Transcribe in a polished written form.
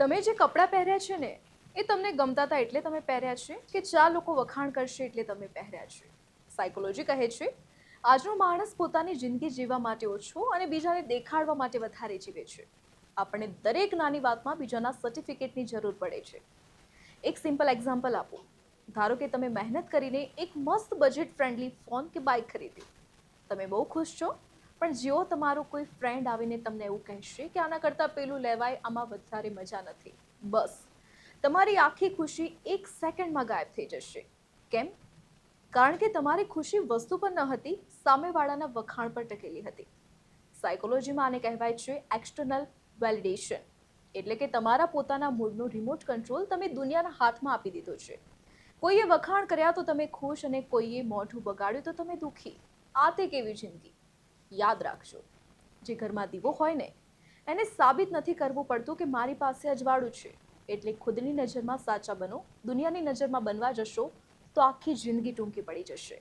તમે જે કપડાં પહેર્યા છે ને એ તમને ગમતા હતા એટલે તમે પહેર્યા છે કે 4 લોકો વખાણ કરશે એટલે તમે પહેર્યા છે? સાયકોલોજી કહે છે આજનો માણસ પોતાની જિંદગી જીવવા માટે ઓછો અને બીજાને દેખાડવા માટે વધારે જીવે છે. આપણને દરેક નાની વાતમાં બીજાના સર્ટિફિકેટની જરૂર પડે છે. એક સિમ્પલ એક્ઝામ્પલ આપો. ધારો કે તમે મહેનત કરીને એક મસ્ત બજેટ ફ્રેન્ડલી ફોન કે બાઇક ખરીદ્યું. તમે બહુ ખુશ છો, પણ જેવો તમારો કોઈ ફ્રેન્ડ આવીને તમને એવું કહેશે કે આના કરતાં પેલું લેવાય, આમાં વધારે મજા નથી, બસ તમારી આખી ખુશી એક સેકન્ડમાં ગાયબ થઈ જશે. કેમ? કારણ કે તમારી ખુશી વસ્તુ પર ન હતી, સામેવાળાના વખાણ પર ટકેલી હતી. સાયકોલોજીમાં આને કહેવાય છે એક્સટર્નલ વેલિડેશન, એટલે કે તમારા પોતાના મૂડનો રિમોટ કંટ્રોલ તમે દુનિયાના હાથમાં આપી દીધો છે. કોઈએ વખાણ કર્યા તો તમે ખુશ અને કોઈએ મોઢું બગાડ્યું તો તમે દુઃખી. આ તે કેવી જિંદગી? યાદ રાખજો, જે ઘરમાં દીવો હોય ને એને સાબિત નથી કરવું પડતું કે મારી પાસે અજવાળું છે. એટલે ખુદની નજરમાં સાચા બનો. દુનિયાની નજરમાં બનવા જશો તો આખી જિંદગી ટૂંકી પડી જશે.